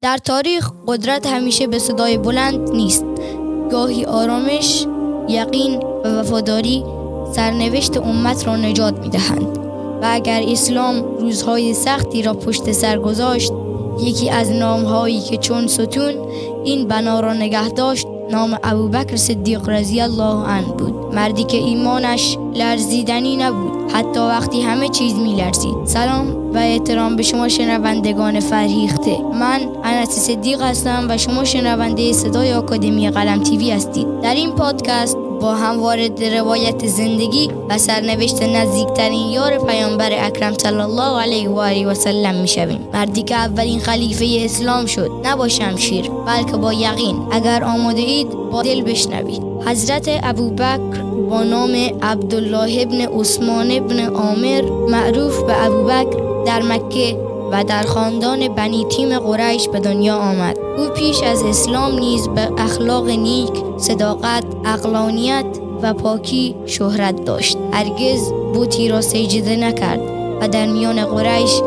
در تاریخ قدرت همیشه به صدای بلند نیست. گاهی آرامش، یقین و وفاداری سرنوشت امت را نجات می‌دهند. و اگر اسلام روزهای سختی را پشت سر گذاشت، یکی از نام‌هایی که چون ستون این بنا را نگه داشت نام ابوبکر صدیق رضی الله عنه بود. مردی که ایمانش لرزیدنی نبود حتی وقتی همه چیز می‌لرزید. سلام و احترام به شما شنوندگان فرهیخته. من انس صدیق هستم و شما شنونده صدای آکادمی قلم تیوی هستید. در این پادکست با هم وارد روایت زندگی و سرنوشت نزدیکترین یار پیامبر اکرم صلی الله علیه و آله و سلم میشویم. مردی که اولین خلیفه اسلام شد، نه با شمشیر بلکه با یقین. اگر آماده اید با دل بشنوید. حضرت ابوبکر با نام عبدالله ابن عثمان ابن عامر معروف به ابوبکر در مکه و در خاندان بنی تیم قریش به دنیا آمد. او پیش از اسلام نیز به اخلاق نیک، صداقت، عقلانیت و پاکی شهرت داشت. هرگز بتی را سجده نکرد و در میان قریش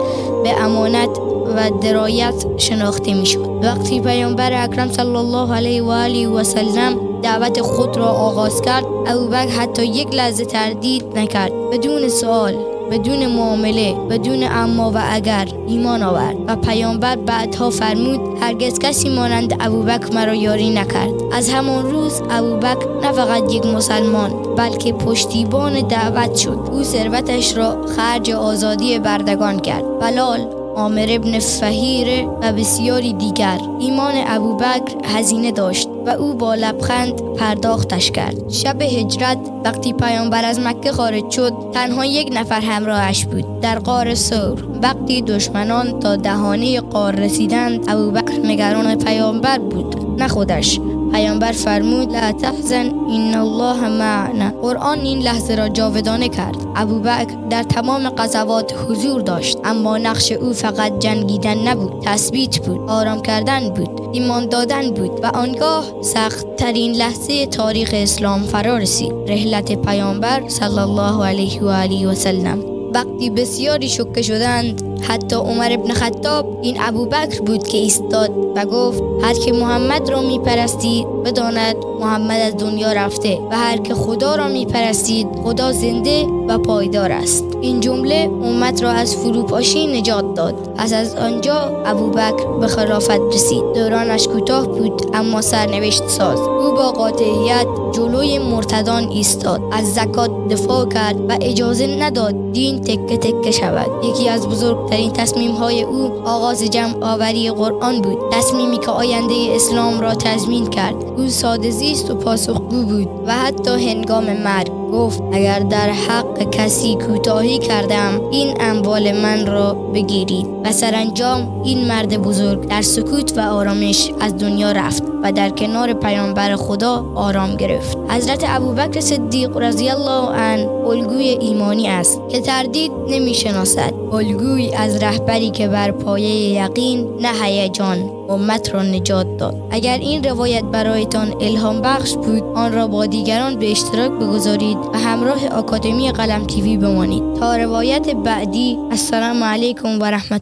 به امانت و درایت شناخته می شد. وقتی پیامبر اکرم صلی الله علیه و آله و سلم دعوت خود را آغاز کرد، ابوبکر حتی یک لحظه تردید نکرد. بدون سوال، بدون معامله، بدون اما و اگر ایمان آورد و پیامبر بعدها فرمود هرگز کسی مانند ابوبکر مرا یاری نکرد. از همان روز ابوبکر نه فقط یک مسلمان بلکه پشتیبان دعوت شد. او ثروتش را خرج آزادی بردگان کرد. بلال، عامر ابن فهیر و بسیاری دیگر. ایمان ابوبکر هزینه داشت و او با لبخند پرداختش کرد. شب هجرت وقتی پیامبر از مکه خارج شد، تنها یک نفر همراهش بود. در غار ثور وقتی دشمنان تا دهانه غار رسیدند، ابوبکر نگران پیامبر بود نه خودش. پیامبر فرمود لا تحزن ان الله معنا. قرآن این لحظه را جاودانه کرد. ابوبکر در تمام غزوات حضور داشت، اما نقش او فقط جنگیدن نبود، تثبیت بود، آرام کردن بود، ایمان دادن بود. و آنگاه سخت ترین لحظه تاریخ اسلام فرا رسید. رحلت پیامبر صلی الله علیه و آله و سلم. وقتی بسیاری شوکه شدند، حتی عمر ابن خطاب، این ابوبکر بود که ایستاد و گفت هر که محمد را میپرستید بداند محمد از دنیا رفته و هر که خدا را میپرستید خدا زنده و پایدار است. این جمله امت را از فروپاشی نجات داد. پس از آنجا ابوبکر به خلافت رسید. دورانش کوتاه بود اما سرنوشت ساز. او با قاطعیت جلوی مرتدان ایستاد، از زکات دفاع کرد و اجازه نداد دین تکه تکه شود. یکی از بزرگترین تصمیم‌های او آغاز جمع آوری قرآن بود، تصمیمی که آینده اسلام را تضمین کرد. او ساده‌زیست و پاسخگو بود و حتی هنگام مرگ گفت اگر در حق کسی کوتاهی کردم این اموال من را بگیرید. و سرانجام این مرد بزرگ در سکوت و آرامش از دنیا رفت و در کنار پیامبر خدا آرام گرفت. حضرت ابوبکر صدیق رضی الله عنه الگوی ایمانی است که تردید نمی‌شناسد. الگویی از رهبری که بر پایه یقین نه هیجان امت را نجات داد. اگر این روایت برایتان الهام بخش بود، آن را با دیگران به اشتراک بگذارید و همراه آکادمی قلم تیوی بمانید. تا روایت بعدی، السلام علیکم و رحمت